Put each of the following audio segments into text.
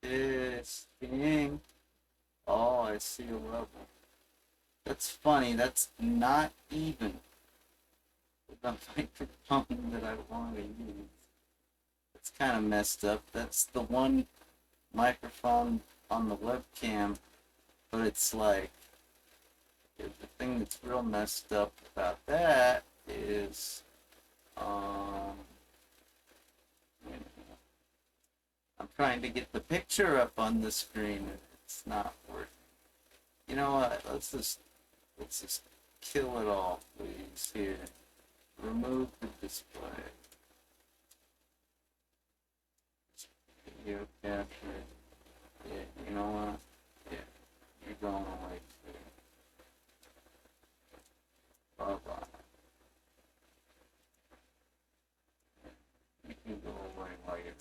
Testing. Oh, I see a level. That's funny. That's not even the microphone that I want to use. It's kind of messed up. That's the one microphone on the webcam, but it's like the thing that's real messed up about that is um, I'm trying to get the picture up on the screen and it's not working. You know what? Let's just kill it all, please. Here, remove the display. Video capture. Yeah, you know what? Yeah, you're going away too. Bye bye. You can go away while you're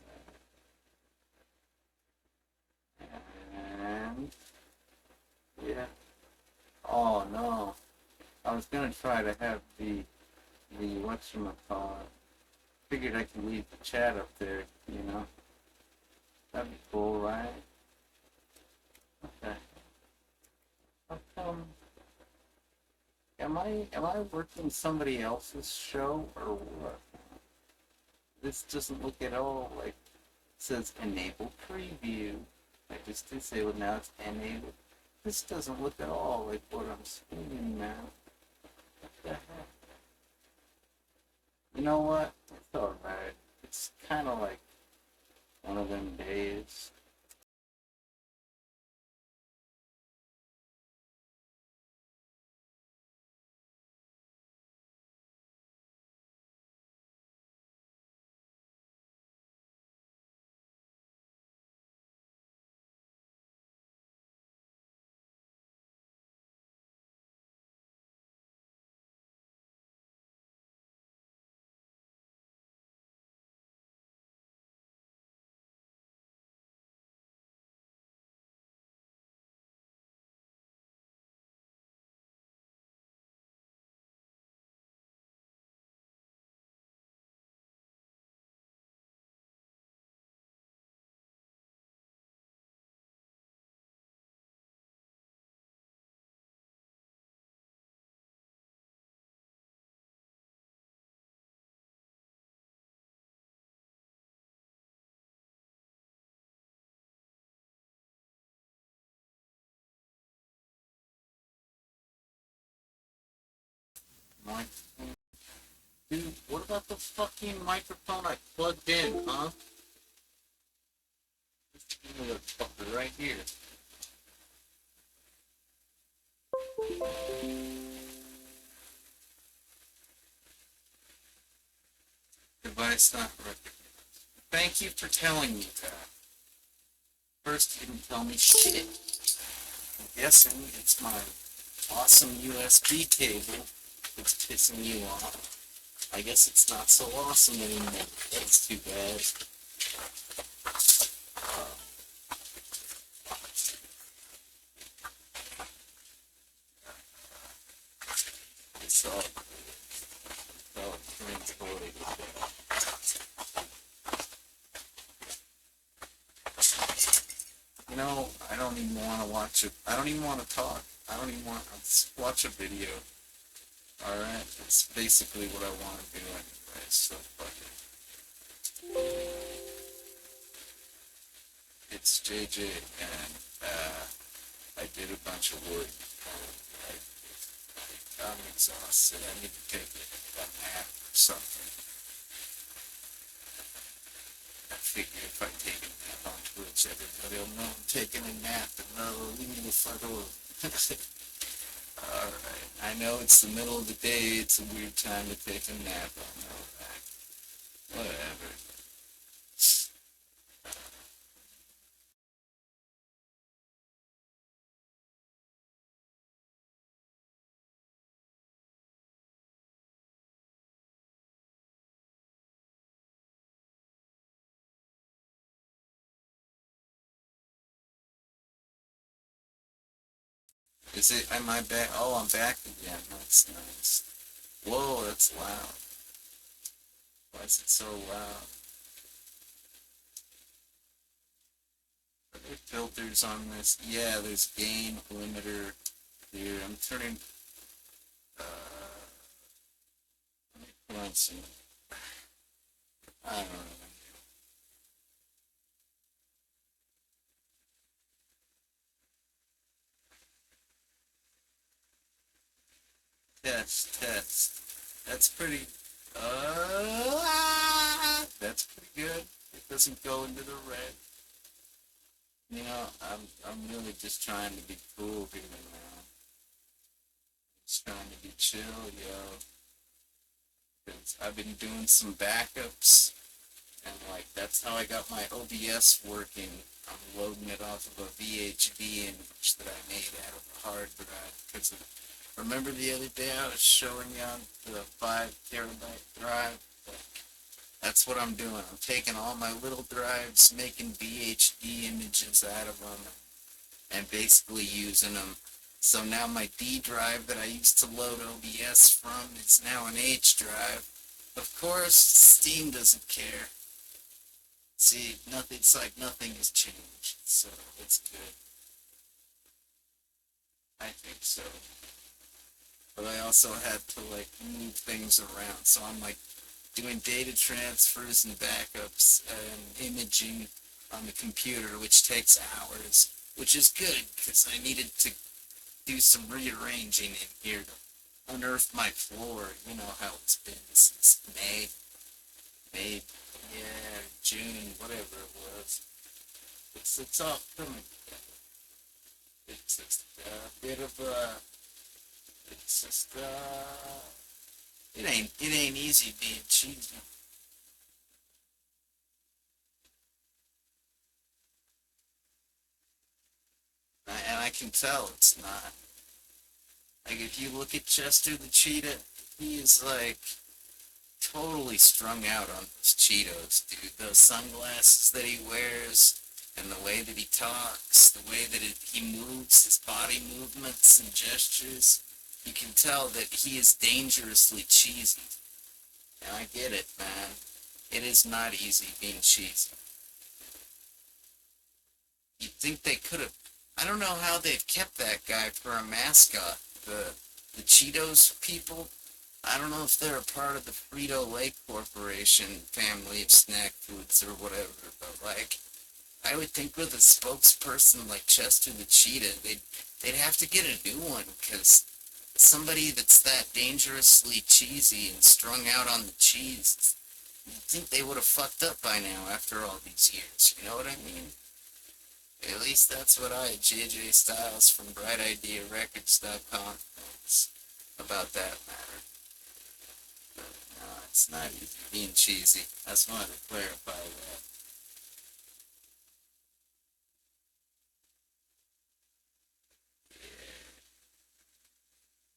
there. And yeah. Oh no. I was gonna try to have the whatchamacallit. Figured I could leave the chat up there, you know. That'd be cool, right? Okay. How come am I working somebody else's show or what? This doesn't look at all like it says enable preview. I just disabled now it's enabled. This doesn't look at all like what I'm seeing now. What the heck? You know what? It's alright. It's kinda like one of them days. Like, dude, what about the fucking microphone I plugged in, huh? This motherfucker right here. Device not recognized. Thank you for telling me that. First, you didn't tell me shit. I'm guessing it's my awesome USB cable that's pissing you off. I guess it's not so awesome anymore. That's too bad. It's all transported. You know, I don't even want to watch it. I don't even want to talk. I don't even want to watch a video. Alright? It's basically what I want to do anyway, so fuck it. It's JJ, and I did a bunch of work. I'm exhausted. I need to take a nap or something. I figure if I take a nap on Twitch, everybody will know I'm taking a nap and they'll leave me the fuck alone. Alright, I know it's the middle of the day, it's a weird time to take a nap, I know that. Whatever. Is it, am I back? Oh, I'm back again, that's nice. Whoa, that's loud. Why is it so loud? filters on this. Yeah, there's gain limiter here. I'm turning. Uh, Let me put on some. I don't know. Test, test. That's pretty. That's pretty good. It doesn't go into the red. You know, I'm really just trying to be cool here now. Just trying to be chill, yo. Because I've been doing some backups, and like that's how I got my OBS working. I'm loading it off of a VHD image that I made out of a hard drive. Because remember the other day I was showing you on the 5 terabyte drive? That's what I'm doing. I'm taking all my little drives, making VHD images out of them, and basically using them. So now my D drive that I used to load OBS from is now an H drive. Of course, Steam doesn't care. See, nothing, it's like nothing has changed, so it's good. I think so. But I also had to like move things around, so I'm like doing data transfers and backups and imaging on the computer, which takes hours, which is good because I needed to do some rearranging in here to unearth my floor. You know how it's been since May, yeah, June, whatever it was. It's all coming together. It's just a bit of a, it's just it ain't easy being cheesy. And I can tell it's not. Like if you look at Chester the cheetah, he is like totally strung out on those Cheetos, dude. Those sunglasses that he wears, and the way that he talks, the way that he moves, his body movements and gestures, you can tell that he is dangerously cheesy. And I get it, man. It is not easy being cheesy. You'd think they could have. I don't know how they've kept that guy for a mascot. The Cheetos people, I don't know if they're a part of the Frito-Lay Corporation family of snack foods or whatever, but like, I would think with a spokesperson like Chester the Cheetah, they'd have to get a new one, because somebody that's that dangerously cheesy and strung out on the cheese, you'd think they would have fucked up by now after all these years, you know what I mean? At least that's what I, JJ Styles from BrightIdeaRecords.com, thinks about that matter. But no, it's not easy being cheesy. I just wanted to clarify that.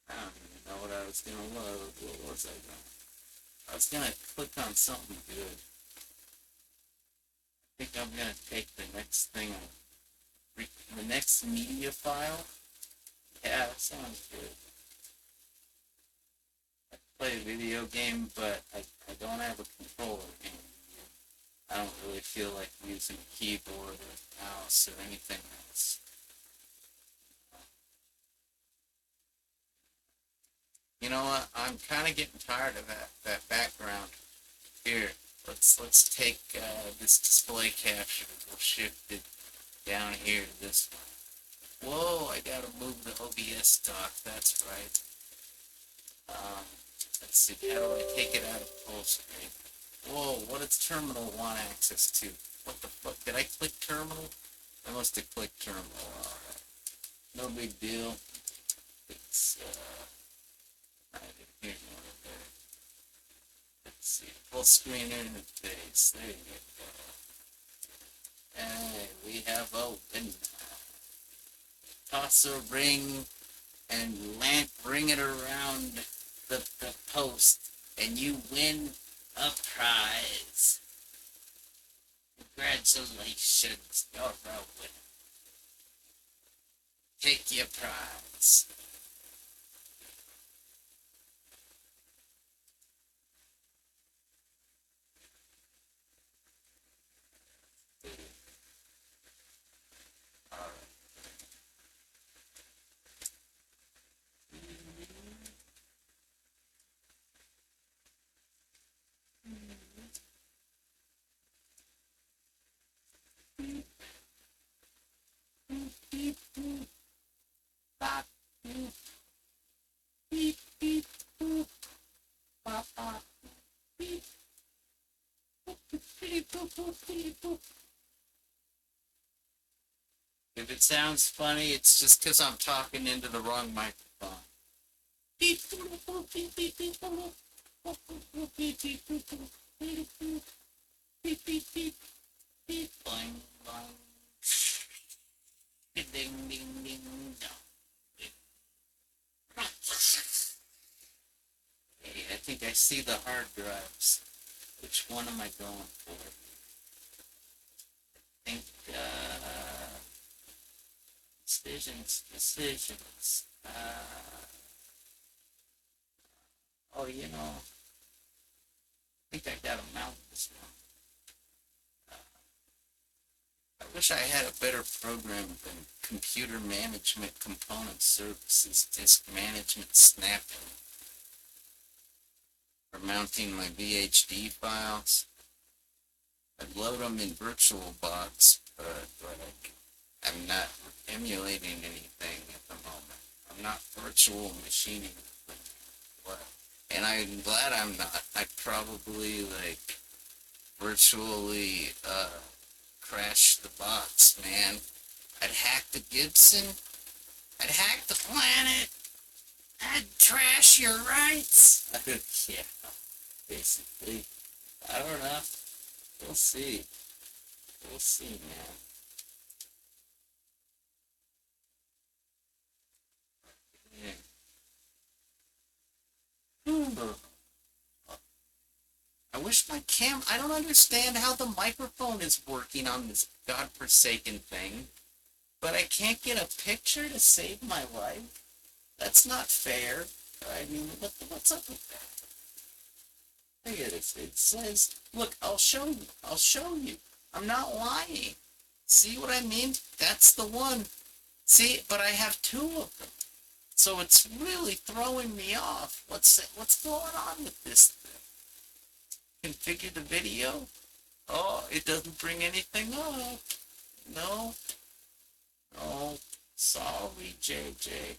I don't even know what I was gonna load. What was I gonna? I was gonna click on something good. I think I'm gonna take the next thing, the next media file. Yeah, that sounds good. I play a video game, but I don't have a controller game. I don't really feel like using a keyboard or mouse or anything else. You know what? I'm kind of getting tired of that background. Here, let's take this display capture. We'll shift it down here to this one. Whoa! I gotta move the OBS dock. That's right. Um, let's see. How do I take it out of full screen? Whoa! What does terminal want access to? What the fuck? Did I click terminal? I must have clicked terminal. Alright. No big deal. It's right here. Let's see. Full screen interface. There you go. And we have open. Toss a ring and ring it around the post, and you win a prize. Congratulations, you're a winner. Take your prize. beep, boop, bop, boop, beep, beep, boop, bop, bop, beep, boop, beep, boop, boop, beep, boop. If it sounds funny, it's just because I'm talking into the wrong microphone. Beep, boop, boop, beep, beep, beep, boop, boop, boop, boop, beep, beep, boop, boop, beep, boop, beep, beep, beep, beep, boing, boing. Ding, ding, ding, dong. Hey, I think I see the hard drives. Which one am I going for? I think, decisions. Oh, you know, I think I gotta mount this one. I wish I had a better program than Computer Management Component Services Disk Management Snapping for mounting my VHD files. I'd load them in VirtualBox, but I'm not emulating anything at the moment. I'm not virtual machining anything. And I'm glad I'm not. I'd probably virtually crash the box, man. I'd hack the Gibson. I'd hack the planet. I'd trash your rights. Yeah, basically. I don't know. We'll see. We'll see, man. Yeah. I wish my I don't understand how the microphone is working on this godforsaken thing, but I can't get a picture to save my life. That's not fair. I mean, what's up with that? Look at this. It says, look, I'll show you. I'll show you. I'm not lying. See what I mean? That's the one. See, but I have two of them. So it's really throwing me off. What's going on with this thing? Configure the video? Oh, it doesn't bring anything up. No. No. Sorry, JJ.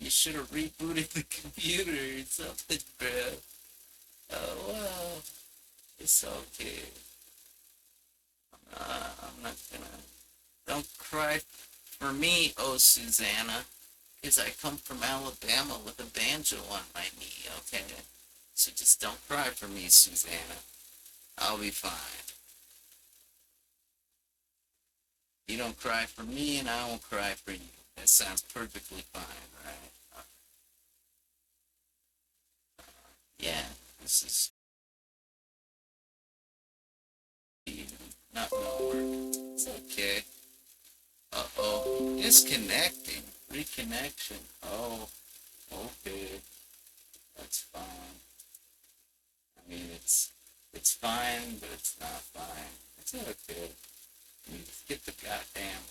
You should have rebooted the computer or something, bro. Oh, well. It's okay. I'm not gonna... Don't cry for me, oh Susanna. Because I come from Alabama with a banjo on my knee, okay? So just don't cry for me, Susanna. I'll be fine. You don't cry for me, and I won't cry for you. That sounds perfectly fine, right? Yeah, this is not gonna work. It's okay. Uh-oh. Disconnecting. Reconnection. Oh, okay. That's fine. I mean, it's fine, but it's not fine. It's okay. Just get the goddamn...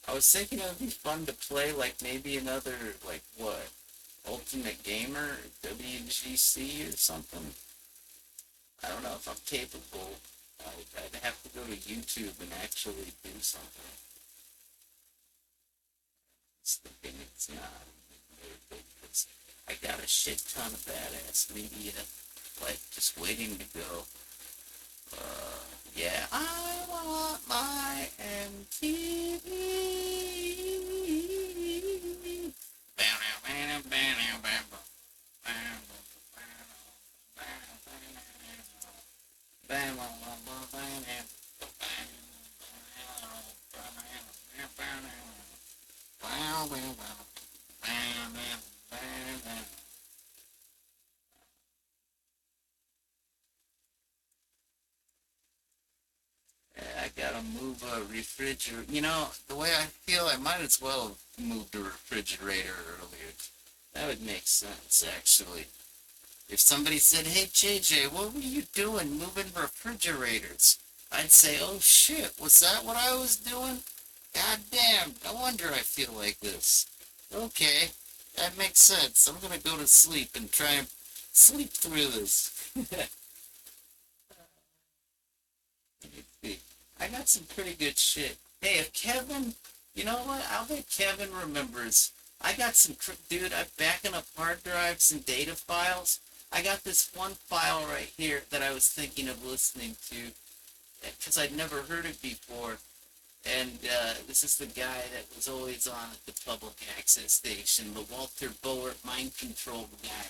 I was thinking it would be fun to play, maybe another, what? Ultimate Gamer? WGC or something? I don't know if I'm capable. I'd have to go to YouTube and actually do something. It's thinking it's not. I got a shit ton of badass media, just waiting to go. Yeah, I want my MTV. I gotta move a refrigerator. You know, the way I feel, I might as well have moved a refrigerator earlier. That would make sense, actually. If somebody said, hey, JJ, what were you doing moving refrigerators? I'd say, oh, shit, was that what I was doing? God damn, no wonder I feel like this. Okay, that makes sense. I'm gonna go to sleep and try and sleep through this. I got some pretty good shit. Hey, if Kevin, You know what? I'll bet Kevin remembers. I got some, dude, I'm backing up hard drives and data files. I got this one file right here that I was thinking of listening to because I'd never heard it before. And this is the guy that was always on at the public access station, the Walter Boert mind control guy.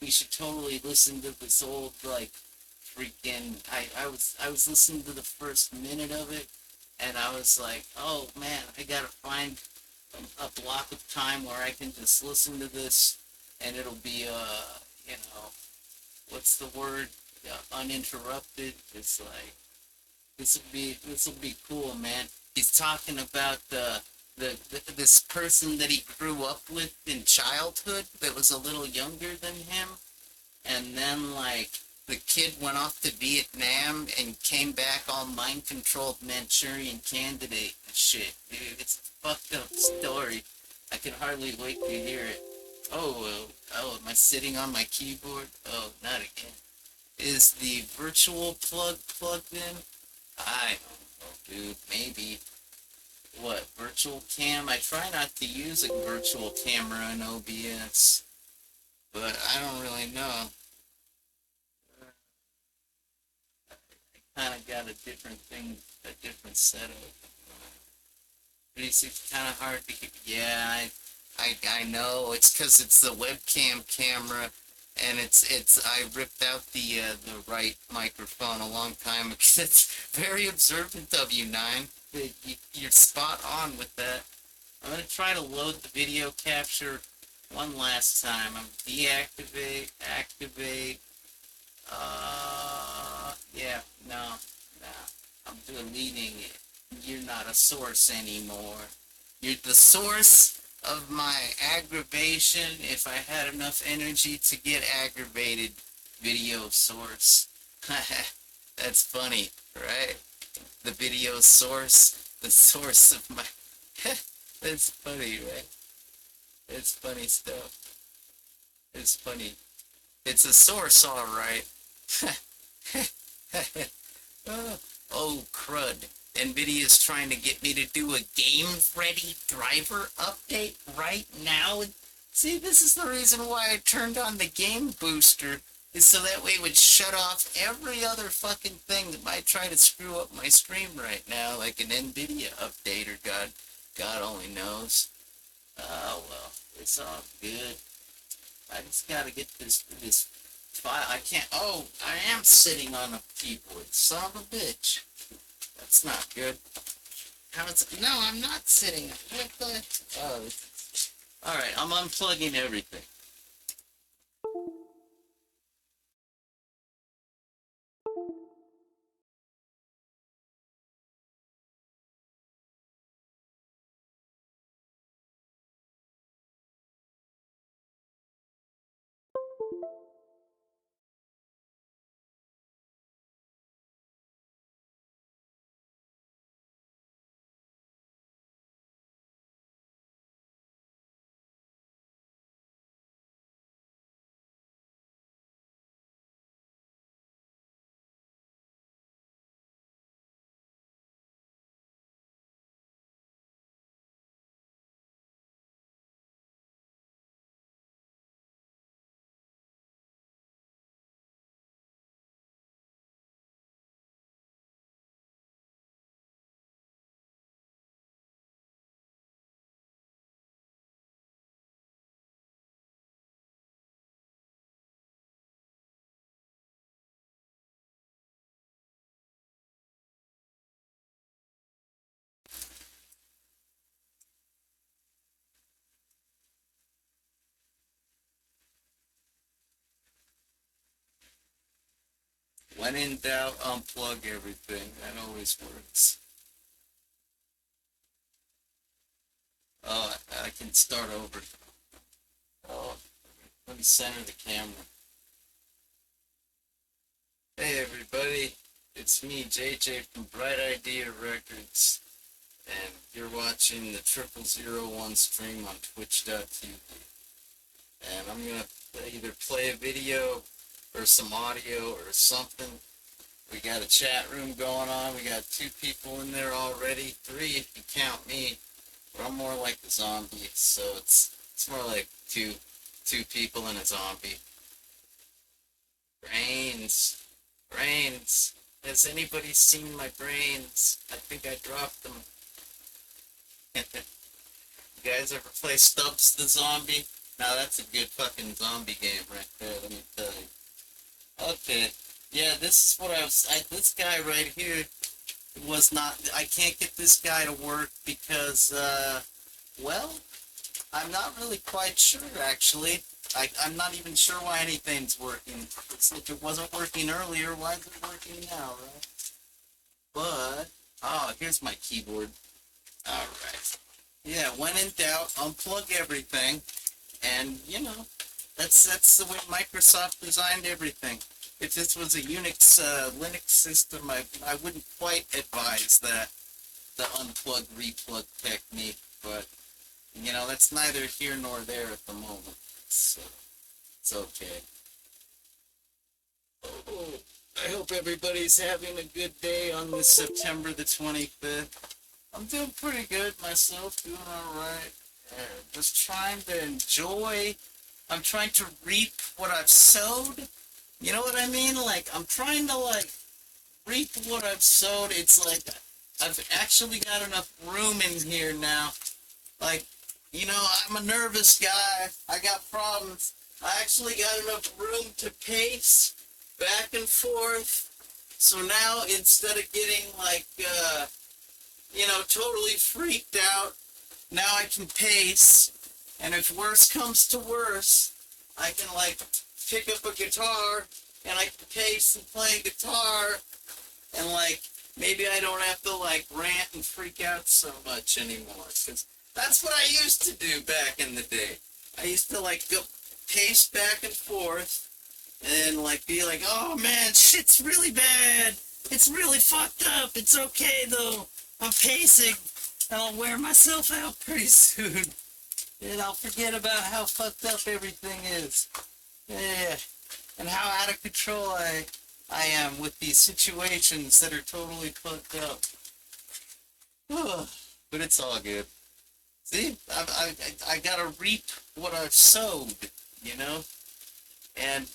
We should totally listen to this old like freaking. I was listening to the first minute of it, and I was like, oh man, I gotta find a block of time where I can just listen to this, and it'll be you know, what's the word? Uninterrupted. It's like this will be cool, man. He's talking about this person that he grew up with in childhood that was a little younger than him, and then like the kid went off to Vietnam and came back all mind controlled Manchurian candidate and shit, dude. It's a fucked up story. I can hardly wait to hear it. Am I sitting on my keyboard? Oh, not again. Is the virtual plug plugged in? I don't know, dude. Maybe. What, virtual cam? I try not to use a virtual camera in OBS, but I don't really know. I kind of got a different thing, a different setup. But it's kind of hard to get. Yeah, I know. It's because it's the webcam camera, and I ripped out the right microphone a long time ago. It's very observant of you, Nine. You're spot on with that. I'm gonna try to load the video capture one last time. I'm deactivate, activate. Yeah, no, I'm deleting it. You're not a source anymore. You're the source of my aggravation. If I had enough energy to get aggravated, video source. That's funny, right? The video source, the source of my. That's funny, right? It's funny stuff. It's funny. It's a source, all right. Oh, crud. NVIDIA's trying to get me to do a game-ready driver update right now. See, this is the reason why I turned on the game booster, is so that way it would shut off every other fucking thing that might try to screw up my stream right now, like an NVIDIA update or God only knows. Oh, well, it's all good. I just gotta get this file. I can't. Oh, I am sitting on a keyboard. Son of a bitch. That's not good. How it's? No, I'm not sitting. What the? Oh. All right. I'm unplugging everything. When in doubt, unplug everything. That always works. Oh, I can start over. Oh, let me center the camera. Hey everybody, it's me, JJ from Bright Idea Records, and you're watching the 0001 stream on twitch.tv. And I'm gonna either play a video or some audio or something, We got a chat room going on. We got 2 people in there already. 3 if you count me. But I'm more like the zombie, so it's more like two people and a zombie. Brains. Brains. Has anybody seen my brains? I think I dropped them. You guys ever play Stubbs the Zombie? Now that's a good fucking zombie game right there, let me tell you. Okay. Yeah, this is what this guy right here was not, I can't get this guy to work because, well, I'm not really quite sure, actually. I'm not even sure why anything's working. If it wasn't working earlier, why is it working now, right? But, oh, here's my keyboard. Alright. Yeah, when in doubt, unplug everything. And, you know, that's the way Microsoft designed everything. If this was a Unix, Linux system, I wouldn't quite advise that, the unplug, replug technique, but, you know, that's neither here nor there at the moment, so it's okay. Oh, I hope everybody's having a good day on this September the 25th. I'm doing pretty good myself, doing alright. Just trying to enjoy, I'm trying to reap what I've sowed. You know what I mean? Like, I'm trying to, like, reap what I've sowed. It's like, I've actually got enough room in here now. Like, you know, I'm a nervous guy. I got problems. I actually got enough room to pace back and forth. So now, instead of getting, like, you know, totally freaked out, now I can pace. And if worse comes to worse, I can, like, pick up a guitar, and I can pace and play guitar, and, like, maybe I don't have to, like, rant and freak out so much anymore, because that's what I used to do back in the day. I used to, like, go pace back and forth, and, like, be like, oh, man, shit's really bad. It's really fucked up. It's okay, though. I'm pacing, and I'll wear myself out pretty soon. And I'll forget about how fucked up everything is. Yeah, and how out of control I am with these situations that are totally fucked up. But it's all good. See, I gotta reap what I've sowed, you know? And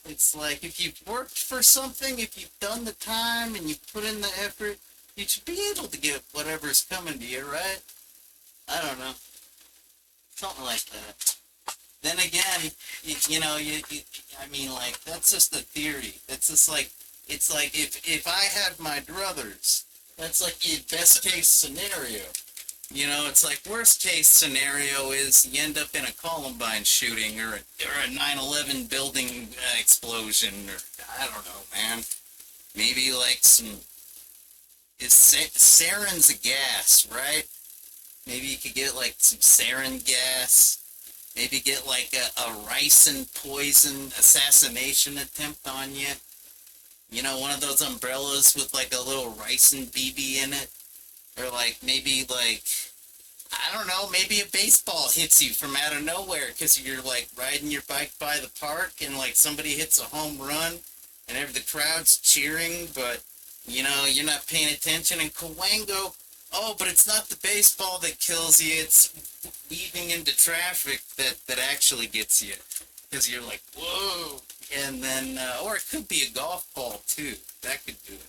it's like, if you've worked for something, if you've done the time and you've put in the effort, you should be able to get whatever's coming to you, right? I don't know. Something like that. Then again, you know, I mean, like, that's just a theory. That's just like, it's like, if I had my druthers, that's like the best case scenario. You know, it's like, worst case scenario is you end up in a Columbine shooting or a 9/11 building explosion, or, I don't know, man. Maybe like sarin's a gas, right? Maybe you could get like some sarin gas. Maybe get like a ricin poison assassination attempt on you. You know, one of those umbrellas with like a little ricin BB in it. Or like, maybe like, I don't know, maybe a baseball hits you from out of nowhere because you're like riding your bike by the park and like somebody hits a home run and the crowd's cheering, but you know, you're not paying attention, and Cawango, oh, but it's not the baseball that kills you, it's weaving into traffic that actually gets you. Because you're like, whoa. And then, or it could be a golf ball too. That could do it.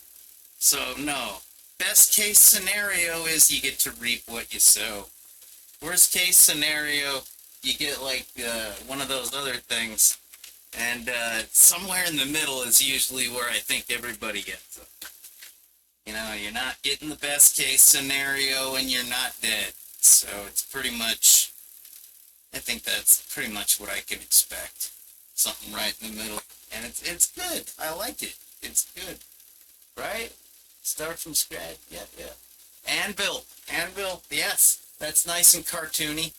So, no. Best case scenario is you get to reap what you sow. Worst case scenario, you get like one of those other things. And somewhere in the middle is usually where I think everybody gets it. You know, you're not getting the best case scenario and you're not dead. So it's pretty much, I think that's pretty much what I can expect. Something right in the middle. And it's good. I like it. It's good. Right? Start from scratch. Yeah, yeah. Anvil. Anvil. Yes. That's nice and cartoony.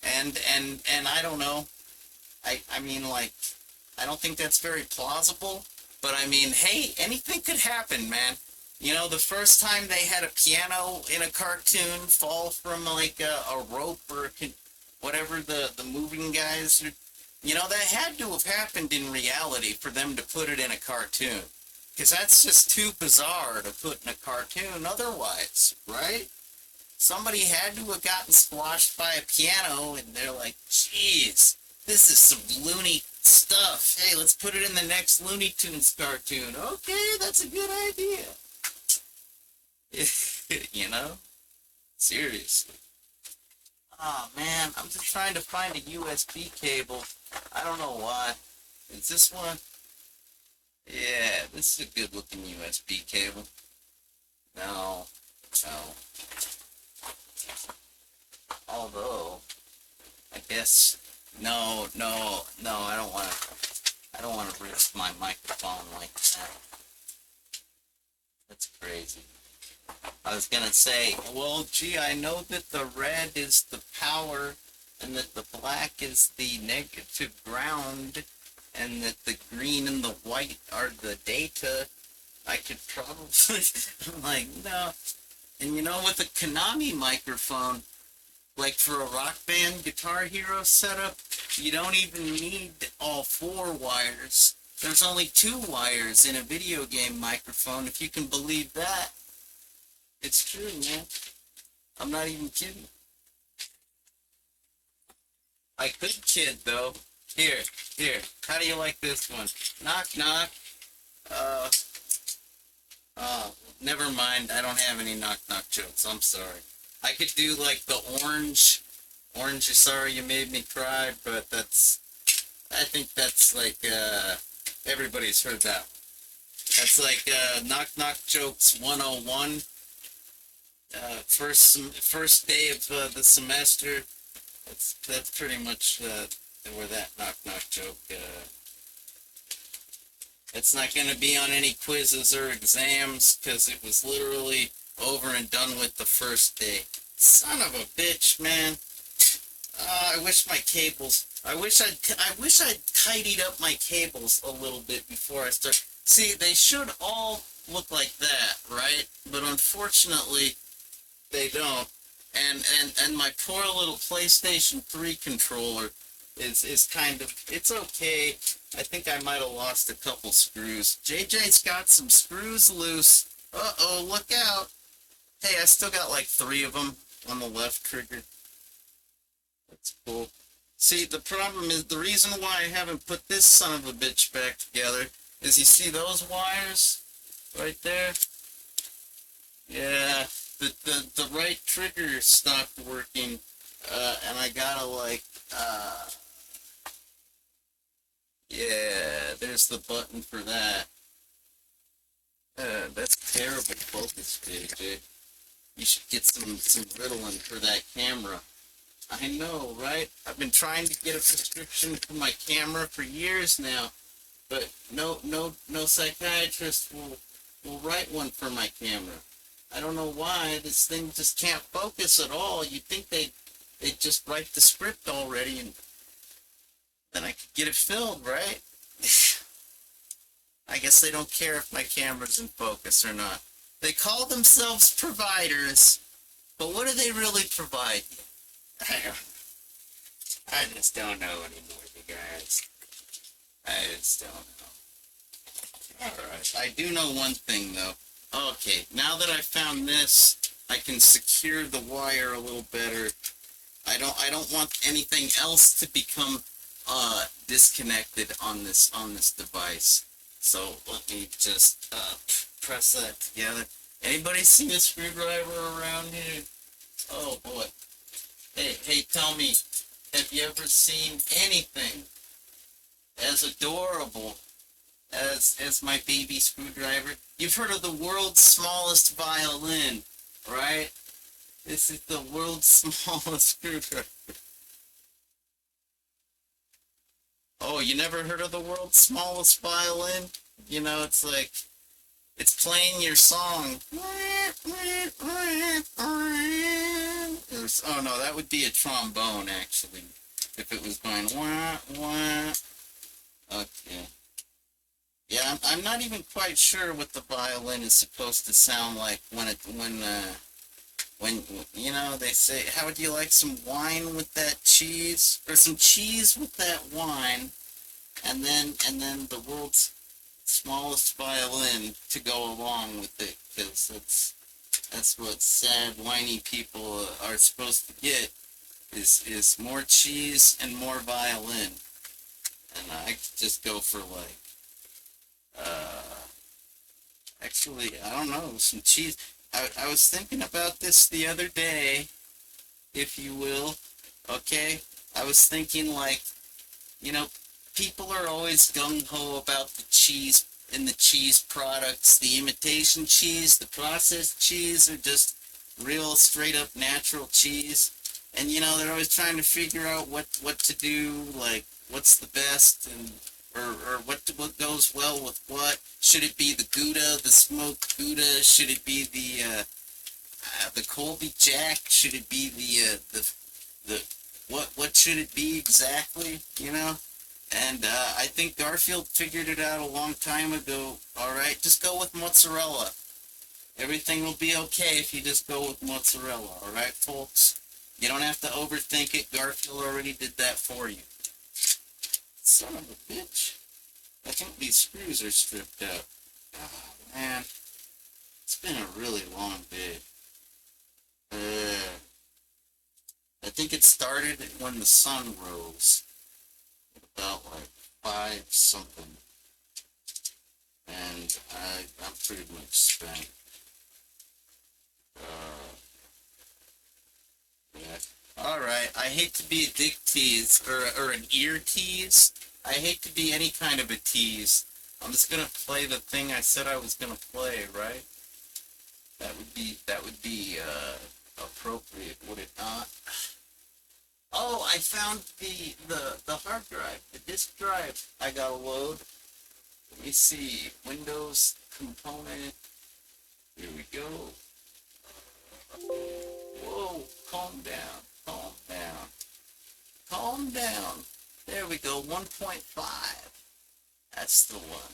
And I don't know. I mean, like, I don't think that's very plausible. But I mean, hey, anything could happen, man. You know, the first time they had a piano in a cartoon fall from like a rope or whatever the moving guys, you know, that had to have happened in reality for them to put it in a cartoon. Because that's just too bizarre to put in a cartoon otherwise, right? Somebody had to have gotten squashed by a piano, and they're like, "Jeez, this is some loony stuff. Hey, let's put it in the next Looney Tunes cartoon." Okay, that's a good idea. You know? Seriously. Oh man, I'm just trying to find a USB cable. I don't know why. Is this one? Yeah, this is a good looking USB cable. No, no. Although, I guess, no, I don't want to risk my microphone like that. That's crazy. I was gonna say, well, gee, I know that the red is the power, and that the black is the negative ground, and that the green and the white are the data. I could probably, I'm like, no. And you know, with a Konami microphone, like for a Rock Band Guitar Hero setup, you don't even need all four wires. There's only two wires in a video game microphone, if you can believe that. It's true, man. I'm not even kidding. I could kid, though. Here. How do you like this one? Knock, knock. Uh, Never mind. I don't have any knock, knock jokes. I'm sorry. I could do, like, the orange. Orange, you're sorry you made me cry, but I think that's, like, everybody's heard that. That's like, knock, knock jokes 101. First day of the semester. That's pretty much where that knock knock joke. It's not going to be on any quizzes or exams because it was literally over and done with the first day. Son of a bitch, man. I wish my cables. I wish I'd tidied up my cables a little bit before I start. See, they should all look like that, right? But unfortunately, they don't. And my poor little PlayStation 3 controller is kind of, it's okay. I think I might have lost a couple screws. JJ's got some screws loose. Uh-oh, look out. Hey, I still got like 3 of them on the left trigger. That's cool. See, the problem is, the reason why I haven't put this son of a bitch back together is, you see those wires right there? Yeah, the right trigger stopped working, and I gotta like, yeah, there's the button for that. That's terrible focus, JJ. You should get some Ritalin for that camera. I know, right? I've been trying to get a prescription for my camera for years now, but no psychiatrist will write one for my camera. I don't know why. This thing just can't focus at all. You'd think they'd just write the script already, and then I could get it filled, right? I guess they don't care if my camera's in focus or not. They call themselves providers, but what do they really provide you? I just don't know anymore, you guys. I just don't know. Alright, I do know one thing, though. Okay, now that I found this, I can secure the wire a little better. I don't want anything else to become disconnected on this device. So let me just press that together. Anybody seen a screwdriver around here? Oh boy. Hey, tell me, have you ever seen anything as adorable as my baby screwdriver? You've heard of the world's smallest violin, right? This is the world's smallest screwdriver. Oh, you never heard of the world's smallest violin? You know, it's like, it's playing your song. Oh no, that would be a trombone, actually, if it was going wah, wah. Okay. Yeah, I'm not even quite sure what the violin is supposed to sound like when you know, they say, how would you like some wine with that cheese, or some cheese with that wine, and then the world's smallest violin to go along with it, because that's what sad, whiny people are supposed to get, is more cheese and more violin. And I could just go for like, actually, I don't know, some cheese. I was thinking about this the other day, if you will, okay? I was thinking like, you know, people are always gung-ho about the cheese and the cheese products. The imitation cheese, the processed cheese, are just real straight-up natural cheese. And, you know, they're always trying to figure out what to do, like, what's the best, and or what goes well with what. Should it be the Gouda, the smoked Gouda? Should it be the Colby Jack? Should it be the what should it be exactly, you know? And I think Garfield figured it out a long time ago. All right, just go with mozzarella. Everything will be okay if you just go with mozzarella. All right, folks? You don't have to overthink it. Garfield already did that for you. Son of a bitch. I think these screws are stripped out. Oh, man. It's been a really long day. I think it started when the sun rose. About like 5 something. And I'm pretty much spent. Yeah. Alright, I hate to be a dick tease, or an ear tease. I hate to be any kind of a tease. I'm just gonna play the thing I said I was gonna play, right? That would be appropriate, would it not? Oh, I found the hard drive, the disk drive I gotta load. Let me see, Windows component, here we go. Whoa, calm down, calm down, calm down. There we go, 1.5. That's the one.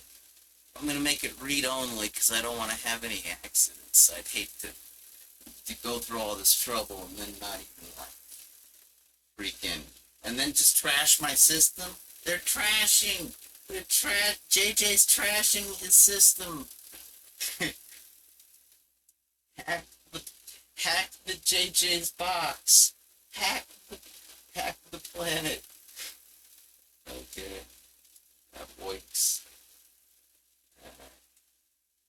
I'm going to make it read-only because I don't want to have any accidents. I'd hate to go through all this trouble and then not even, like, freaking... And then just trash my system. They're trashing. JJ's trashing his system. Hack the JJ's box. Hack the planet. Okay. That works.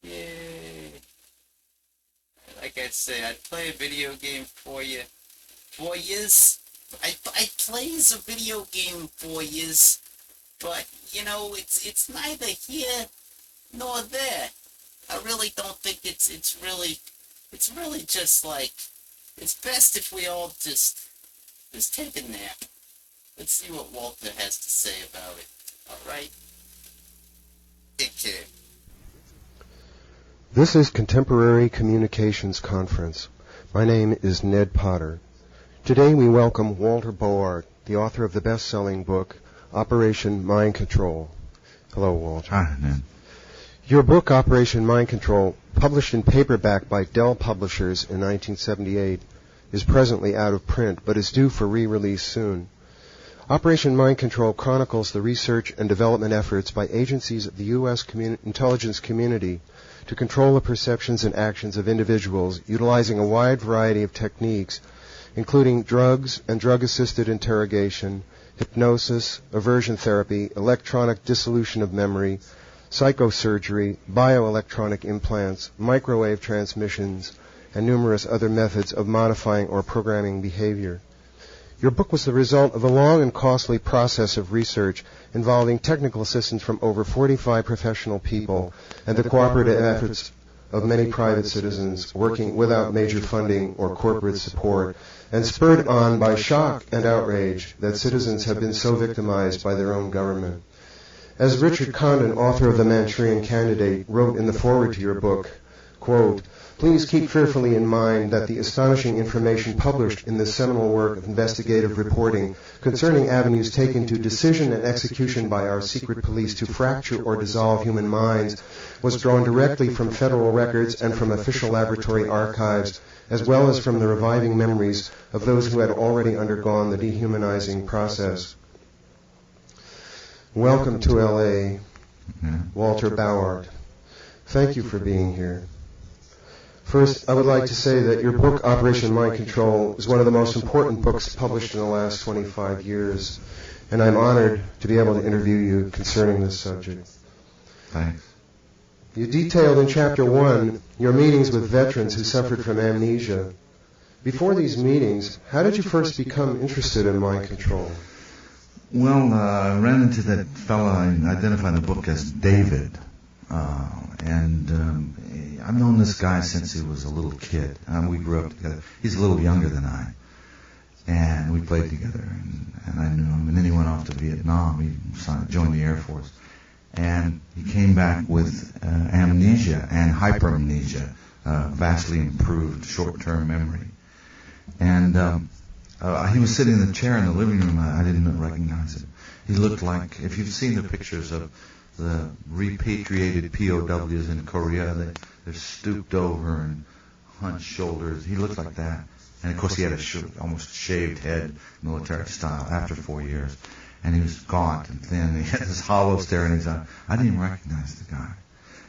Yay. Like I say, I'd play a video game for you. For yous. I plays a video game for yous. But, you know, it's neither here nor there. I really don't think it's really just like, it's best if we all just take a nap. Let's see what Walter has to say about it. Alright? Take care. This is Contemporary Communications Conference. My name is Ned Potter. Today we welcome Walter Boart, the author of the best-selling book, Operation Mind Control. Hello, Walter. Hi, Ned. Your book, Operation Mind Control, published in paperback by Dell Publishers in 1978, is presently out of print, but is due for re-release soon. Operation Mind Control chronicles the research and development efforts by agencies of the U.S. intelligence community to control the perceptions and actions of individuals utilizing a wide variety of techniques, including drugs and drug-assisted interrogation, hypnosis, aversion therapy, electronic dissolution of memory, psychosurgery, bioelectronic implants, microwave transmissions, and numerous other methods of modifying or programming behavior. Your book was the result of a long and costly process of research involving technical assistance from over 45 professional people and the cooperative efforts of many private citizens working without major funding or corporate support, and spurred on by shock and outrage that citizens have been so victimized by their own government. As Richard Condon, author of The Manchurian Candidate, wrote in the foreword to your book, quote, "Please keep fearfully in mind that the astonishing information published in this seminal work of investigative reporting concerning avenues taken to decision and execution by our secret police to fracture or dissolve human minds was drawn directly from federal records and from official laboratory archives, as well as from the reviving memories of those who had already undergone the dehumanizing process. Welcome to L.A. Walter Bauart. Thank you for being here. First, I would like to say that your book, Operation Mind Control, is one of the most important books published in the last 25 years, and I'm honored to be able to interview you concerning this subject. Thanks. You detailed in Chapter 1 your meetings with veterans who suffered from amnesia. Before these meetings, how did you first become interested in mind control? Well, I ran into that fellow I identified in the book as David. I've known this guy since he was a little kid. We grew up together. He's a little younger than I. And we played together. And I knew him. And then he went off to Vietnam. He joined the Air Force. And he came back with amnesia and hypermnesia, vastly improved short-term memory. And he was sitting in the chair in the living room. I didn't recognize him. He looked like, if you've seen the pictures of the repatriated POWs in Korea, they're stooped over and hunched shoulders. He looked like that. And of course he had a almost shaved head, military style, after 4 years. And he was gaunt and thin. He had this hollow stare in his eye. I didn't even recognize the guy.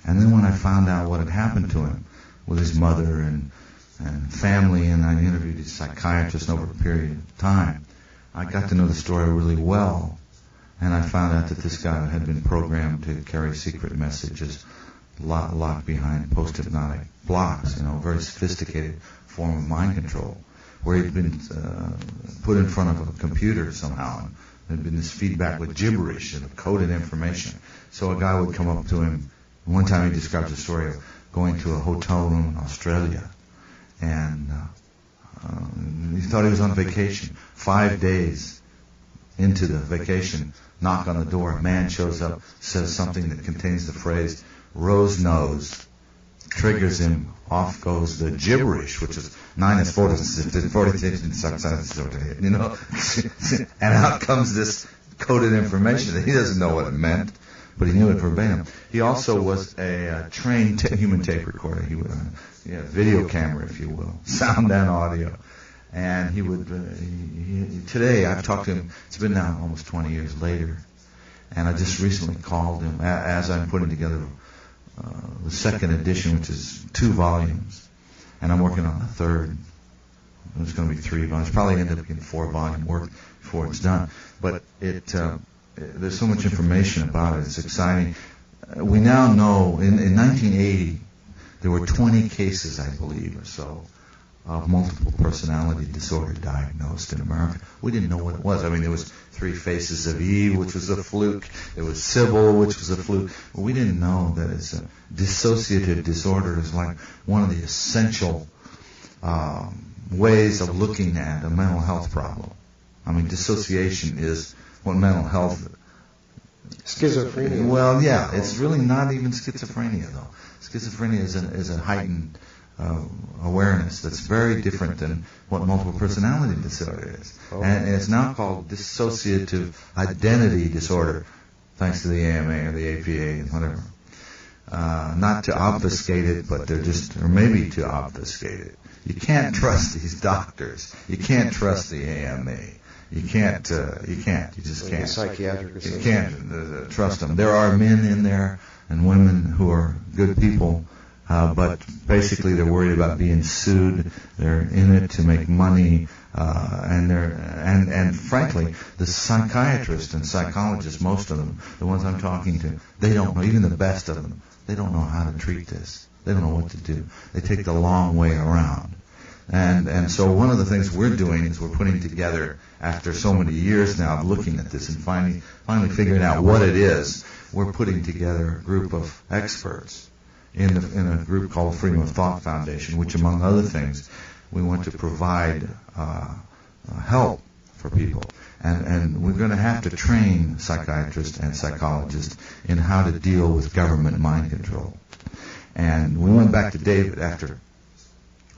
And then when I found out what had happened to him with his mother and family, and I interviewed his psychiatrist over a period of time, I got to know the story really well. And I found out that this guy had been programmed to carry secret messages locked behind post-hypnotic blocks, a very sophisticated form of mind control, where he'd been put in front of a computer somehow. And there'd been this feedback with gibberish and coded information. So a guy would come up to him. One time he describes a story of going to a hotel room in Australia, and he thought he was on vacation. 5 days into the vacation, knock on the door, a man shows up, says something that contains the phrase, "rose nose," triggers him, off goes the gibberish, which is 9 is 4, and out comes this coded information that he doesn't know what it meant, but he knew it verbatim. He also was a trained human tape recorder. He was a video camera, if you will, sound and audio. And he would, today I've talked to him, it's been now almost 20 years later, and I just recently called him as I'm putting together the second edition, which is 2 volumes, and I'm working on the third. There's going to be 3 volumes. Probably end up being 4-volume work before it's done. But there's so much information about it. It's exciting. We now know, in 1980, there were 20 cases, I believe, or so, of multiple personality disorder diagnosed in America. We didn't know what it was. I mean, there was 3 Faces of Eve, which was a fluke. There was Sybil, which was a fluke. But we didn't know that it's a dissociative disorder is like one of the essential ways of looking at a mental health problem. I mean, dissociation is what mental health... Schizophrenia. Well, yeah, it's really not even schizophrenia, though. Schizophrenia is a heightened awareness that's very different than what multiple personality disorder is. Oh. And it's now called dissociative identity disorder, thanks to the AMA or the APA, whatever. Not to obfuscate it, but or maybe to obfuscate it. You can't trust these doctors. You can't trust the AMA. You just can't. Psychiatric You can't trust them. There are men in there and women who are good people, but basically they're worried about being sued. They're in it to make money, and frankly, the psychiatrists and psychologists, most of them, the ones I'm talking to, they don't know. Even the best of them, they don't know how to treat this. They don't know what to do. They take the long way around. And so one of the things we're doing is we're putting together, after so many years now of looking at this and finally figuring out what it is, we're putting together a group of experts in a group called Freedom of Thought Foundation, which, among other things, we want to provide help for people. And we're going to have to train psychiatrists and psychologists in how to deal with government mind control. And we went back to David after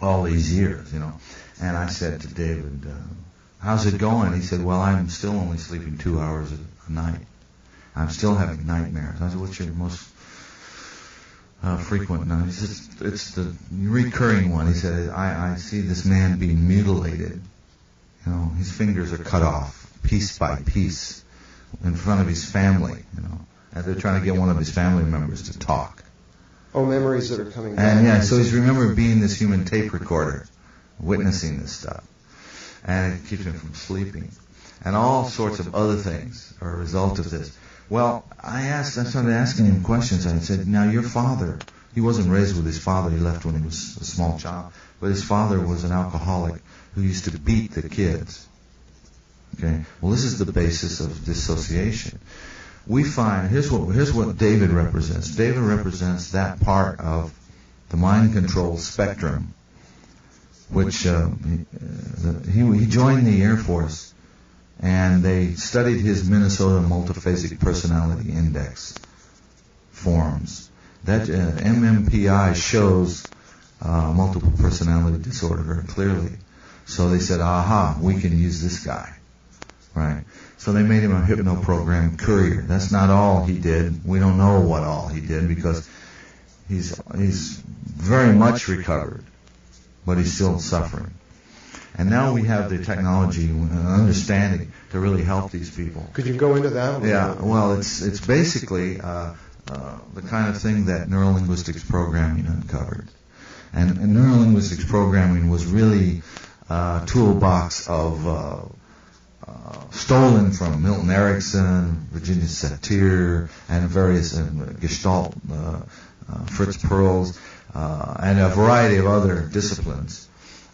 all these years, and I said to David, how's it going? He said, well, I'm still only sleeping 2 hours a night. I'm still having nightmares. I said, what's your most frequent night? He said, it's the recurring one. He said, I see this man being mutilated. His fingers are cut off piece by piece in front of his family, and they're trying to get one of his family members to talk. Oh, memories that are coming back. And yeah, so he's remembering being this human tape recorder, witnessing this stuff, and it keeps him from sleeping, and all sorts of other things are a result of this. Well, I started asking him questions. I said, now your father, he wasn't raised with his father. He left when he was a small child, but his father was an alcoholic who used to beat the kids. Okay, well, this is the basis of dissociation. We find, here's what David represents. David represents that part of the mind control spectrum, which he joined the Air Force, and they studied his Minnesota Multiphasic Personality Index forms. That MMPI shows multiple personality disorder very clearly. So they said, aha, we can use this guy. Right. So they made him a hypno-program courier. That's not all he did. We don't know what all he did because he's very much recovered, but he's still suffering. And now we have the technology and understanding to really help these people. Could you go into that? Yeah. Well, it's basically the kind of thing that neurolinguistics programming uncovered. And neurolinguistics programming was really a toolbox of stolen from Milton Erickson, Virginia Satir, and various Gestalt, Fritz Perls, and a variety of other disciplines.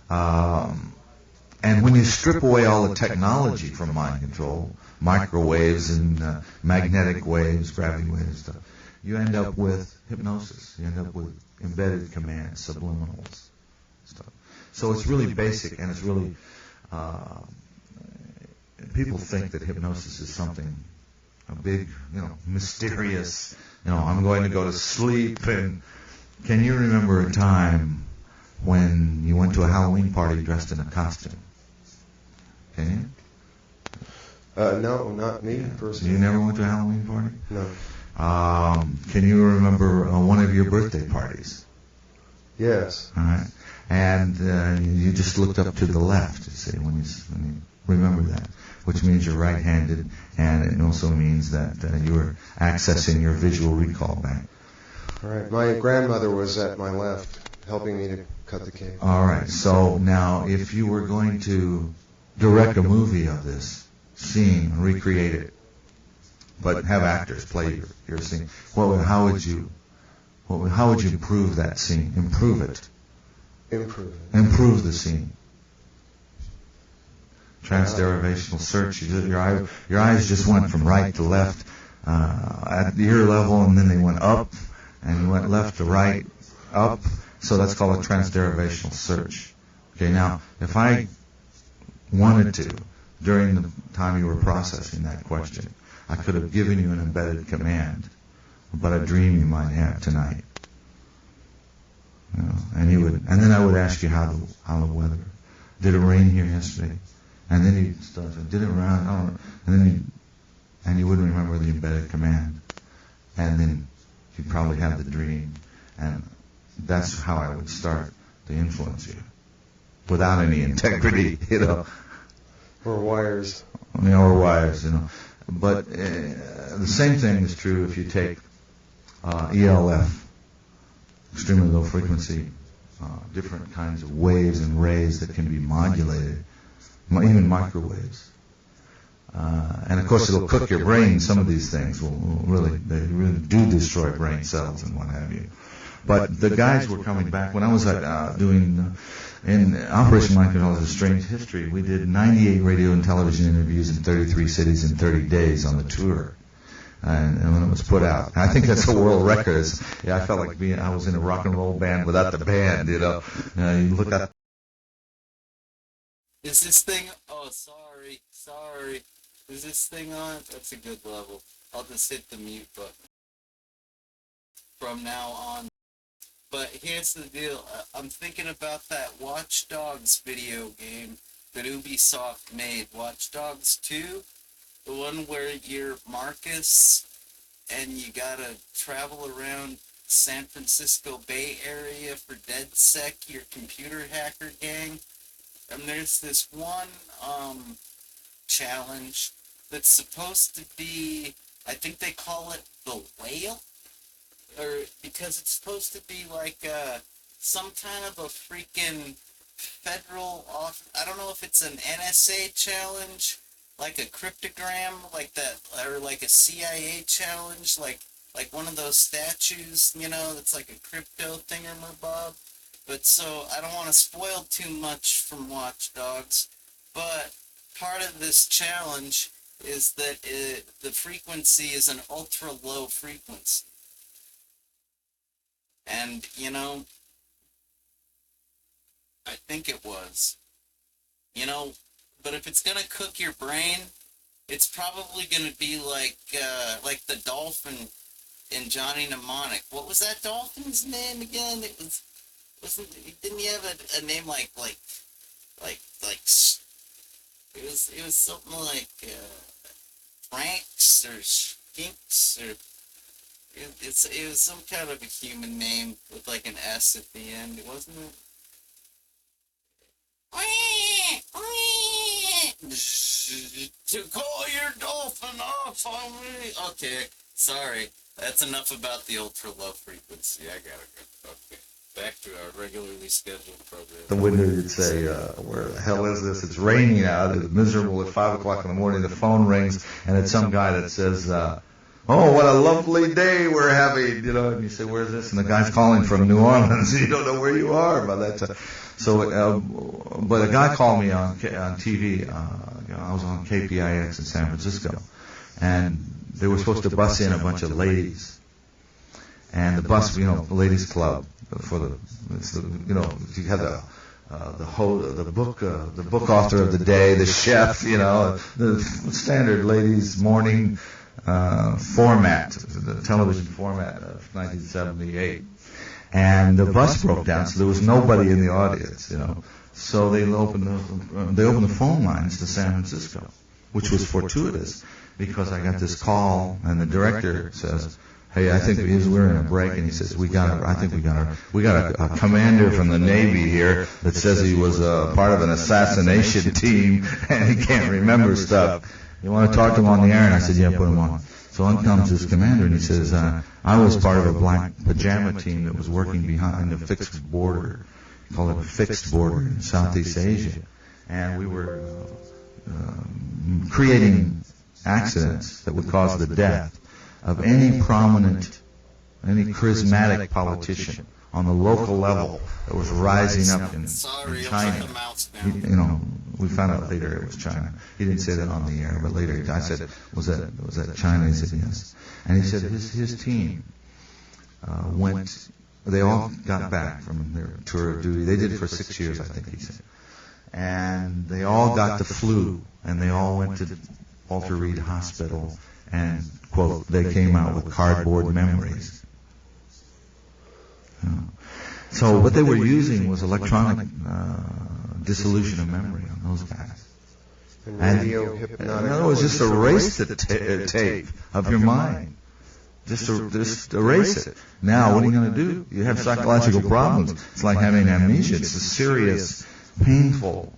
And when you strip away all the technology from mind control, microwaves and magnetic waves, gravity waves, stuff, you end up with hypnosis. You end up with embedded commands, subliminals, stuff. So it's really basic, and it's really people think that hypnosis is something, a big, mysterious, I'm going to go to sleep. And can you remember a time when you went to a Halloween party dressed in a costume? Can you? No, not me, personally. You never went to a Halloween party? No. Can you remember one of your birthday parties? Yes. All right. And you just looked up to the left, you see, when you remember that, which means you're right-handed, and it also means that you were accessing your visual recall bank. All right. My grandmother was at my left, helping me to cut the cake. All right. So now, if you were going to direct a movie of this scene, recreate it, but have actors play your scene, how would you improve that scene? Improve it. Improve the scene. Transderivational search. Your eyes just went from right to left at the ear level, and then they went up, and you went left to right, up. So that's called a transderivational search. Okay, now, if I wanted to, during the time you were processing that question, I could have given you an embedded command about a dream you might have tonight. And then I would ask you how the weather. Did it rain here yesterday? And then you start, did it rain? And you wouldn't remember the embedded command. And then you'd probably have the dream. And that's how I would start to influence you. Without any integrity, Or wires. Or wires, But the same thing is true if you take ELF, extremely low frequency, different kinds of waves and rays that can be modulated, even microwaves. And of course it'll cook your brain. Some of these things they really do destroy brain cells and what have you. But the guys were coming back. When I was doing in Operation Mind Control is a Strange History, we did 98 radio and television interviews in 33 cities in 30 days on the tour. And when it was put out, I think that's a world record. I felt like I was in a rock and roll band without the band. You look at. Is this thing? Oh, sorry. Is this thing on? That's a good level. I'll just hit the mute button from now on. But here's the deal. I'm thinking about that Watch Dogs video game that Ubisoft made. Watch Dogs 2. The one where you're Marcus and you gotta travel around San Francisco Bay Area for DedSec, your computer hacker gang. And there's this one challenge that's supposed to be I think they call it the whale, or because it's supposed to be like some kind of a freaking federal off. I don't know if it's an NSA challenge, like a cryptogram, like that, or like a CIA challenge, like one of those statues, that's like a crypto thingamabob. But so I don't want to spoil too much from Watch Dogs, but part of this challenge is that the frequency is an ultra low frequency. And, I think it was. But if it's gonna cook your brain, it's probably gonna be like the dolphin in Johnny Mnemonic. What was that dolphin's name again? Didn't he have a name like it was something like Franks or Skinks or it was some kind of a human name with like an S at the end, wasn't it? To call your dolphin off on me. Okay, sorry. That's enough about the ultra low frequency. I gotta go. Okay. Back to our regularly scheduled program. The window, you'd say, where the hell is this? It's raining out. It's miserable at 5 o'clock in the morning. The phone rings, and it's some guy that says, oh, what a lovely day we're having, and you say, where's this? And the guy's calling from New Orleans. You don't know where you are by that time. So, but a guy called me on TV. I was on KPIX in San Francisco, and they were supposed to bus in a bunch of ladies. And the bus, the ladies club for you have the book author of the day, the chef, the standard ladies morning format, the television format of 1978. And the bus broke down, so there was nobody in the audience, So they opened the phone lines to San Francisco, which was fortuitous because I got this call, and the director says, "Hey, I think we're in a break," and he says, "We got a commander from the Navy here that says he was part of an assassination team and he can't remember stuff. You want to talk to him on the air?" And I said, "Yeah, put him on." So on comes this commander, and he says, "I was part of a black pajama team that was working behind a fixed border, call it a fixed border in Southeast Asia, and we were creating accidents that would cause the death of any prominent, any charismatic politician on the local level that was rising up in China." We found out later it was China. He didn't say that on the air, but later I said, "Was that China?" He said, "Yes." And he said his team went. They all got back from their tour of duty. They did it for 6 years, I think he said. And they all got the flu, and they all went to Walter Reed Hospital, and, quote, they came out with cardboard memories. So what they were using was electronic dissolution of memory on those guys. And in other words, just erase the tape of your mind. Just erase it. Now, what are you going to do? You have psychological problems. It's like having amnesia. It's a serious, painful,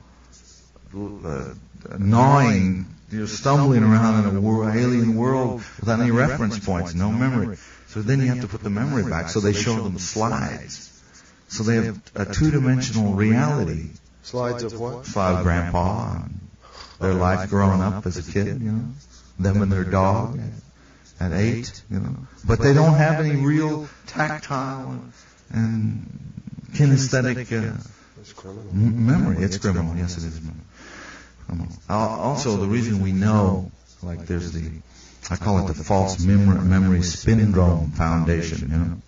gnawing. You're stumbling around in a alien world without any reference points, no memory. So then you have to put the memory back. So they show them slides. So they have a two-dimensional reality. Slides of what? Slide of Grandpa and their life growing up as a kid, them and their dog at 8, But they don't have any real tactile and kinesthetic memory. It's criminal. Yes, it is criminal. Also, the reason we know, like there's I call it the false memory syndrome foundation,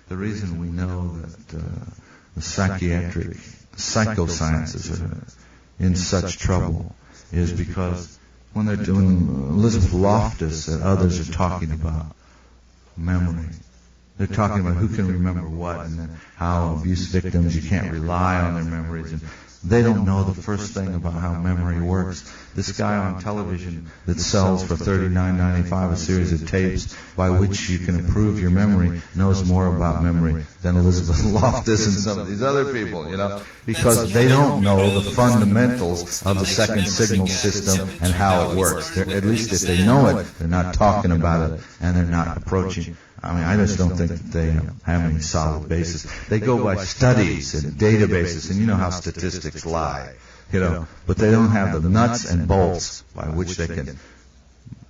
The reason we know that the psychiatric psychosciences are in such trouble is because when they're doing, Elizabeth Loftus and others are talking about memory, They're talking about who can remember what, and then how abuse victims, you can't rely on their memories. And they don't know the first thing about how memory works. This guy on television that sells for $39.95 a series of tapes by which you can improve your memory knows more about memory than Elizabeth Loftus and some of these other people, you know, because they don't know the fundamentals of the second signal system and how it works. At least if they know it, they're not talking about it and they're not approaching. I mean, I just don't think that they have any solid basis. They go by studies and databases, and you know how statistics lie, you know, but they don't have the nuts and bolts by which they can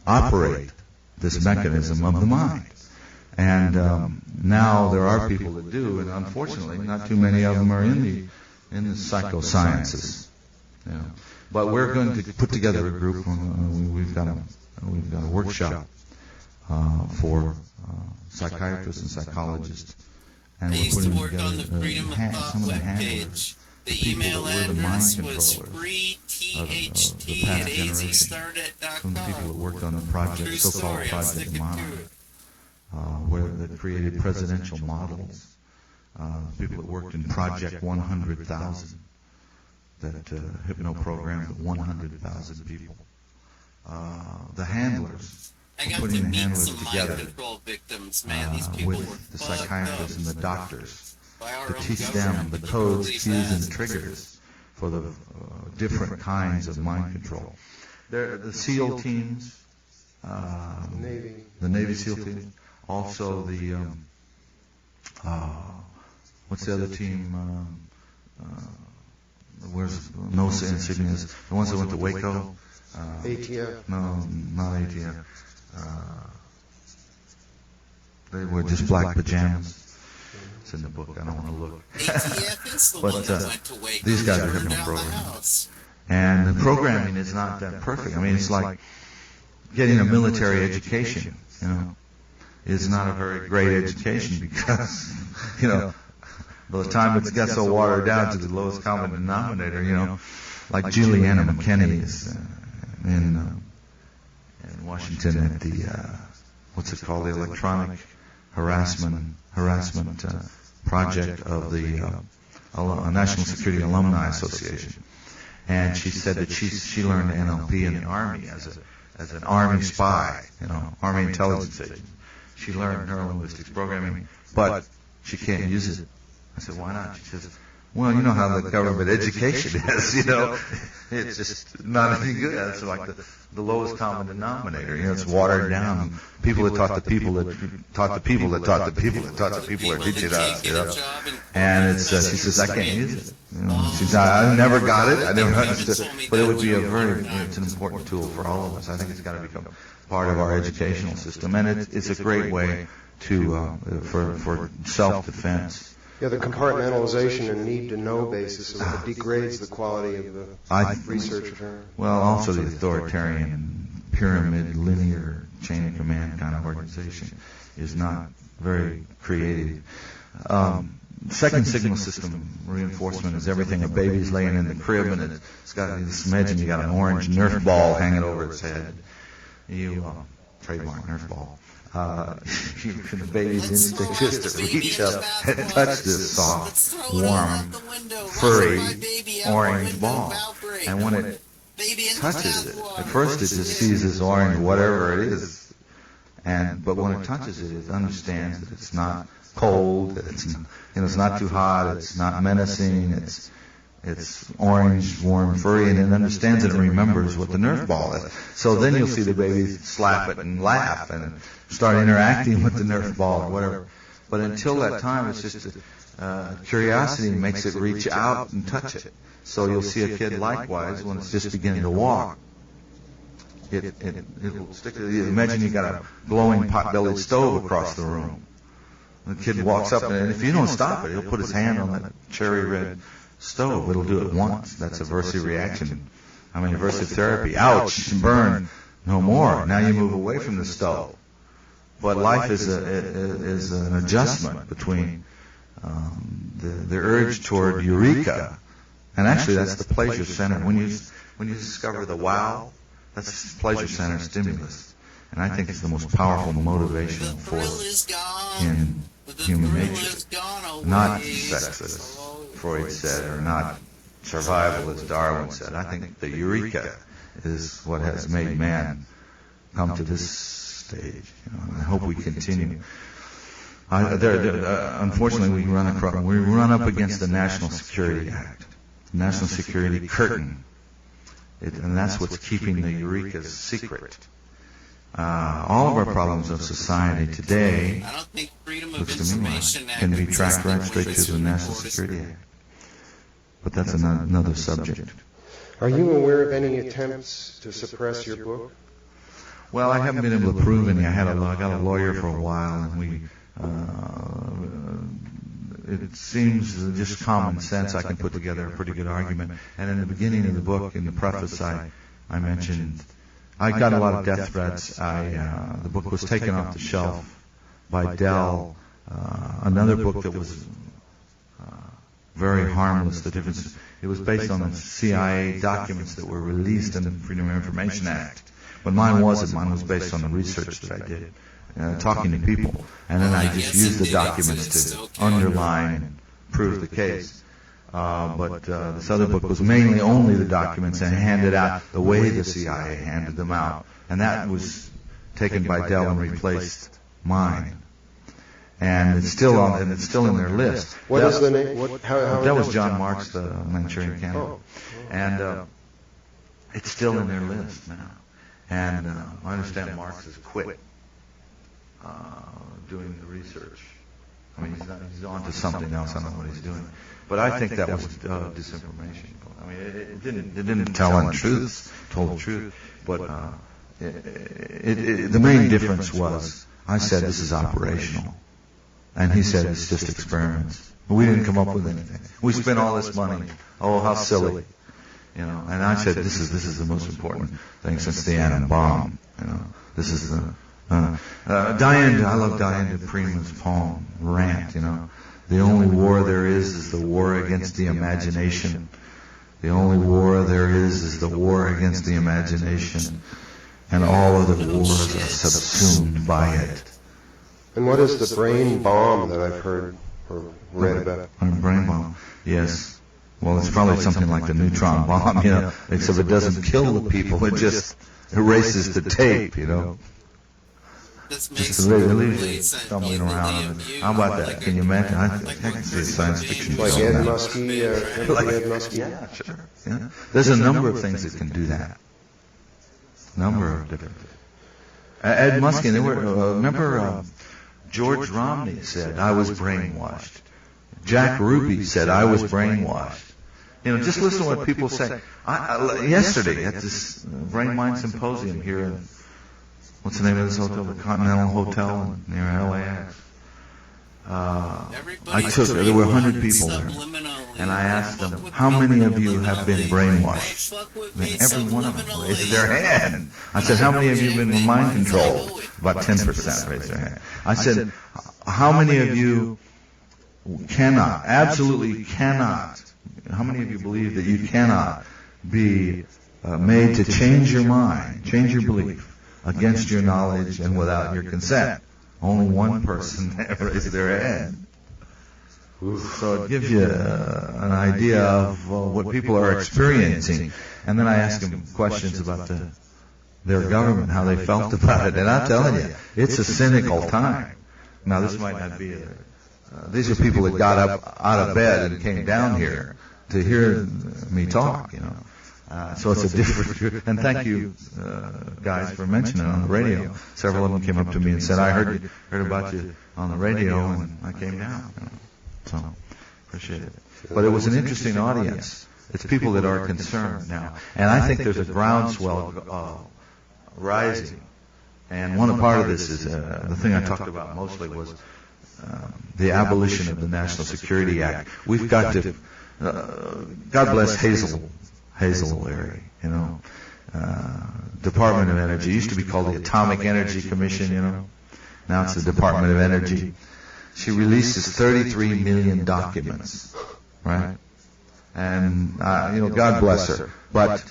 operate this mechanism of the mind. And now there are people that do, and unfortunately, not too many of them are in the psychosciences. You know. But we're going to put together a group. We've got a workshop for psychiatrists and psychologists, and we're putting together some of the handlers, the people that were the mind controllers of the past generation, some of the people that worked on the project, so-called Project Monarch, where they created presidential models, people that worked in Project 100,000, that hypno-programmed 100,000 people, the handlers. I got Putting to the meet handlers some together mind control victims, man. These people were with the fucked psychiatrists up and the doctors by our to own teach government, them the but codes, police cues, and has. triggers for the different kinds of mind control. The SEAL teams, the Navy SEAL teams, also the what's the other team? Where's NOSA insignias? The ones that went to Waco. ATF. No, not ATF. They wear just black pajamas. It's in the book. I don't want to look. ATF is the But, one that went to Waco. these guys are and hitting burned the down the program. house. And the programming is not that perfect. I mean, it's like getting a military education, you know. It's not a very great education because, you know, by the time it gets so watered down to the lowest common denominator, you know, like Juliana McKinney is in Washington at the, what's it called, the Electronic Harassment Project of the National Security Alumni Association. And she said that she learned NLP in the Army as an Army spy, you know, Army intelligence agent. She learned neurolinguistics programming, but she can't use it. I said, why not? She says, well, you know how the government education is, you know. It's just not any good. It's like the lowest common denominator. You know, it's watered down. People that taught the people that taught the people that taught the people that taught the people are teaching us, you know. And it's, she says, I can't use it. You know, she says, I never got it. I never understood. But it would be it's an important tool for all of us. I think it's got to become part of our educational system. And it's a great way to, for self-defense. Yeah, the compartmentalization and need-to-know basis of it degrades the quality of the research. Well, also the authoritarian, pyramid, linear, chain of command kind of organization is not very creative. Second signal system reinforcement is everything. A baby's laying in the crib and it's got this. Imagine you got an orange Nerf ball hanging over its head. You trademark Nerf ball. The baby's instinct is to reach up and touch this soft, warm, furry, orange ball. And when it touches it, at first it just sees this orange, whatever it is. But when it touches it, it understands that it's not cold, that it's not too hot, it's not menacing, it's orange, warm, furry, and it understands it and remembers what the Nerf ball is. So then you'll see the baby slap it and laugh and start interacting with the Nerf ball or whatever. But until that time, it's just curiosity makes it reach out and touch it. So you'll see a kid likewise when it's just beginning to walk. It'll stick to you. Imagine you got a glowing pot-bellied stove across the room. The kid walks up, and if you don't stop it, he'll put his hand on that cherry red stove. It'll do it once. That's aversive reaction. Aversive therapy. Ouch, burn, no more. Now you move away from the stove. But life is an adjustment between the urge toward eureka, and actually that's the pleasure center. When you discover the wow, that's the pleasure center stimulus, and I think it's the most powerful motivational force in But the human thrill nature. is gone away. Not sex, as Freud said, or not survival, as Darwin said. I think the eureka is what has made man come to this stage. And I hope we continue. Unfortunately, we run up against the National Security Act, the National Security curtain, and that's what's keeping the eurekas secret. All of our problems of society today, I don't think Freedom of looks to me like, Information Act can be exists tracked right the straight way to the National Security Act. But that's another subject. Are you aware of any attempts to suppress your book? Well, I haven't been able to prove any. I got a lawyer for a while, and it seems just common sense. I can put together a pretty good argument. And in the beginning of the book, in the preface, I mentioned I got a lot of death threats. The book was taken off the shelf by Dell. Another book that was very harmless. The difference, it was based on the CIA documents that were released in the Freedom of Information Act. But mine wasn't. Mine was based on the research that I did, talking to people. And then I just used the documents to underline and prove the case. But this other book was mainly only the documents and handed out the way the CIA handed them out. And that was taken by Dell and replaced mine. And it's still in their list. What is the name? That was John Marks, the Manchurian Candidate. And it's still in their list now. And I understand Marx has quit doing the research. I mean, he's on to something else. I don't know what he's doing. But I think that was disinformation. I mean, it didn't tell the truth, told the truth. But the main difference was I said this is operational. And he said it's just experiments. We didn't come up with anything. We spent all this money. Oh, how silly. And I said this is the most important thing since the atom bomb. This is the Diane. I love Diane Duprima's poem, Rant. The only war there is the war against the imagination. The only war there is the war against the imagination, and all other wars are subsumed by it. And what is the brain bomb that I've heard or read about? A brain bomb, yes. Well, it's probably something like the neutron bomb, except it doesn't kill the people, it just erases the tape, This Just makes really stumbling around. How about that? Can you imagine? I can see a science fiction Like film Ed now. Muskie, Ed Muskie? Yeah, sure. Yeah. There's a number of things that can do that. Number of different. Ed Muskie, they were. Remember, George Romney said, "I was brainwashed." Jack Ruby said, "I was brainwashed." Just listen to what people say. Yesterday at this Brain Mind Symposium here in, what's the name of this hotel? The Continental Hotel near LAX. There were 100 people there. And I asked them, how many of you have been brainwashed? And every one of them raised their hand. I said, how many of you have been mind controlled? About 10% raised their hand. I said, how many of you cannot, absolutely cannot, how many of you believe that you cannot be made to change your mind, change your belief against your knowledge and without your consent? Only one person raised their hand. So it gives you an idea of what people are experiencing. And then I asked them questions about their government, how they felt about it. And I'm telling you, it's a cynical time. Now, this might not be these are people that got up out of bed and came down here to hear me talk, So it's a different, and thank you, guys, for mentioning it on the radio. Several of them came up to me and said, I heard about you on the radio, and I came down. So, appreciate it. But it was an interesting audience. It's people that are concerned now. And I think there's a groundswell rising. And one part of this is, the thing I talked about mostly was the abolition of the National Security Act. We've got to, God bless Hazel Larry, Department of Energy. It used to be called the Atomic Energy Commission, Now it's the Department of Energy. She releases 33 million documents, right? And, God bless her. But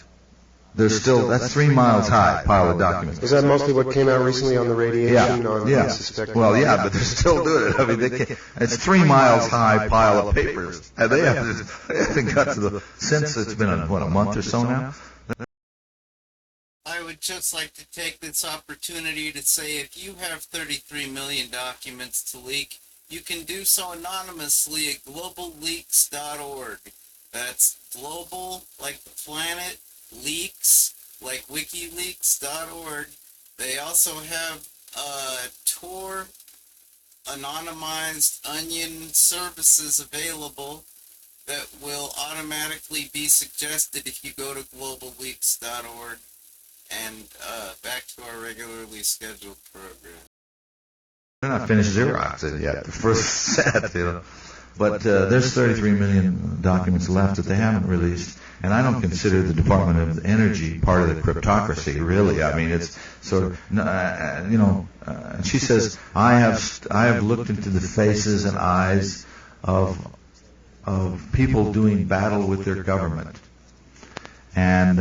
there's still, that's 3 miles high pile of documents. Is that mostly what came out recently on the radiation on Yeah. unsuspecting? Well, yeah, but they're still doing it. I mean, it's 3 miles high pile of papers, and they haven't got to the, since it's been, a month or so now? I would just like to take this opportunity to say if you have 33 million documents to leak, you can do so anonymously at globalleaks.org. That's global, like the planet, leaks, like wikileaks.org. They also have Tor anonymized onion services available that will automatically be suggested if you go to globalleaks.org. And back to our regularly scheduled program. They're not finished Xeroxing yet, the first set, you know. But there's 33 million documents left that they haven't released, and I don't consider the Department of Energy part of the cryptocracy, really. I mean, it's sort of, you know, she says, I have looked into the faces and eyes of people doing battle with their government. And